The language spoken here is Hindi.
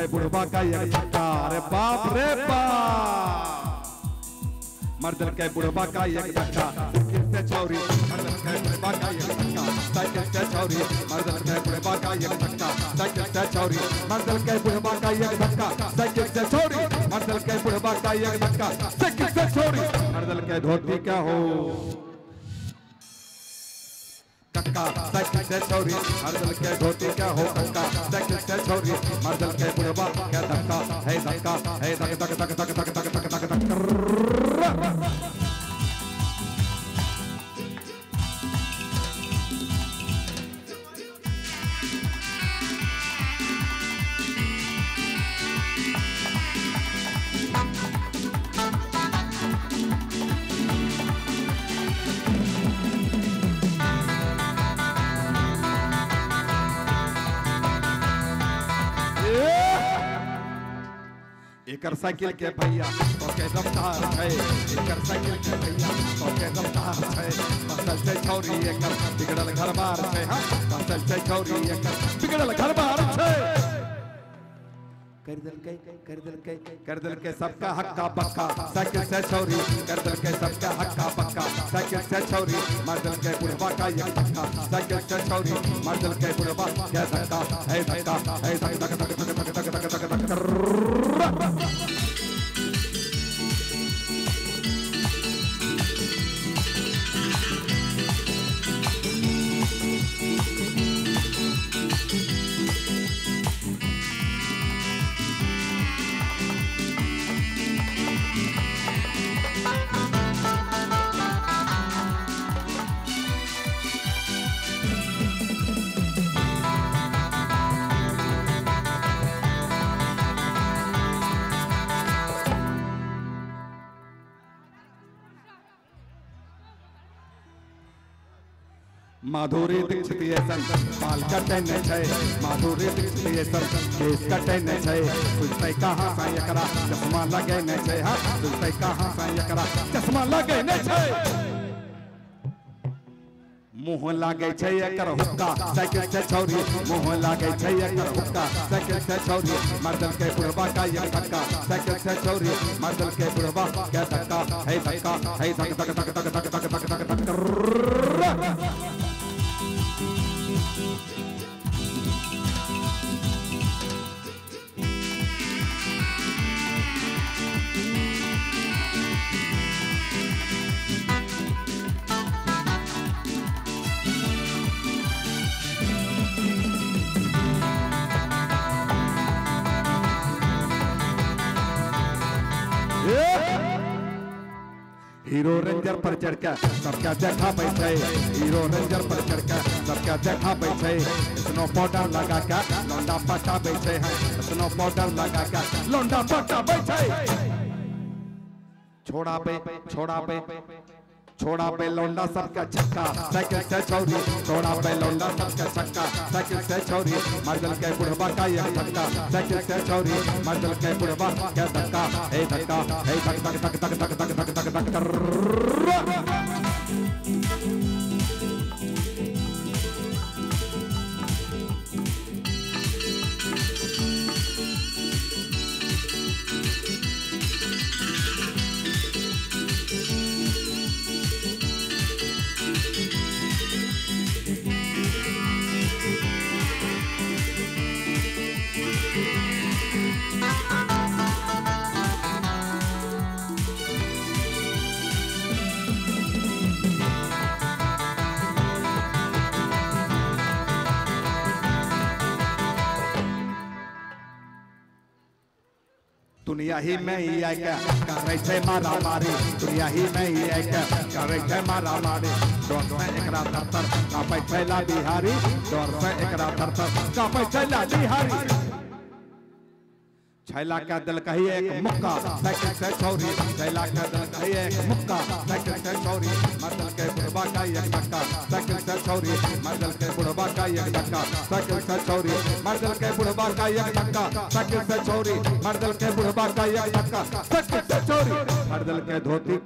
के बुढ़वा का एक धक्का, अरे बाप रे बाप, मर्दल के बुढ़वा का एक धक्का, साइकिल से छौरी, मर्दल के बुढ़वा का एक धक्का, साइकिल से छौरी, मर्दल के बुढ़वा का एक धक्का, साइकिल से छौरी, मर्दल के बुढ़वा का एक धक्का, साइकिल से छौरी, मर्दल के बुढ़वा का एक धक्का, साइकिल से छौरी, मर्दल के धोती क्या हो कक्का, साइकिल से छौरी, मर्दल के धोती क्या हो कक्का, साइकिल से छौरी, मर्दल के बुढ़वा क्या धक्का है, धक्का है, धक धक धक धक धक धक धक धक धक। एकर साइकिल के भैया तो के रफ्तार है, एकर साइकिल के भैया तो के रफ्तार है, फसल से छौरी एकर बिगड़ल घर बार है, हां फसल से छौरी एकर बिगड़ल घर बार है, कर दिल के सबका हक्का बक्का, साइकिल से छौरी कर दिल के सबका हक्का बक्का, साइकिल से छौरी मर्दल के बुढ़वा का एक धक्का, साइकिल से छौरी मर्दल के बुढ़वा क्या धक्का है, धक्का है, धक धक धक धक धक धक धक धक धक। माधुरी दीक्षित ये सन बाल कटन छै, माधुरी दीक्षित ये सन केस कटन छै, सुनते कहां से एकरा चश्मा लगे न छै, हां सुनते कहां से एकरा चश्मा लगे न छै, मुंह लागे छै एकर हुक्का, साइकिल से छौरी मुंह लागे छै एकर हुक्का, साइकिल से छौरी मर्दल के बुढ़वा का एक धक्का, साइकिल से छौरी मर्दल के बुढ़वा क्या धक्का है, धक्का है, धक धक धक धक धक धक धक धक धक। हीरो रेंजर पर चढ़कर सबका देखा बैठे, हीरो रेंजर पर चढ़कर सबका देखा बैठे, स्नो पाउडर लगा कर लौंडा पटा बैठे हैं, स्नो पाउडर लगा कर लौंडा पटा बैठे, छोड़ा पे लौंडा सबका छक्का, साइकिल से छौरी छोड़ा पे लौंडा सबका छक्का, साइकिल से छौरी मर्दल के बुढ़वा का एक धक्का, साइकिल से छौरी मर्दल के बुढ़वा क्या धक्का है, धक्का है, धक धक धक धक धक धक धक धक धक धक। दुनिया ही में ही आके करे छे मारा मारी, दुनिया ही में ही आके करे छे मारा मारी, डोर से एकरा तरतर कापै छैला बिहारी, डोर से एकरा तरतर कापै छैला बिहारी, छैला का दिल कही एक मुक्का, साइकिल से छौरी छैला का दिल कही एक मुक्का, साइकिल से छौरी मर्दल के बुढ़वा का एक धक्का, साइकिल से छौरी मर्दल के बुढ़वा का एक धक्का, साइकिल से छौरी मर्दल के बुढ़वा का एक धक्का, साइकिल से छौरी मर्दल के बुढ़वा का एक धक्का, साइकिल से छौरी मर्दल के धोती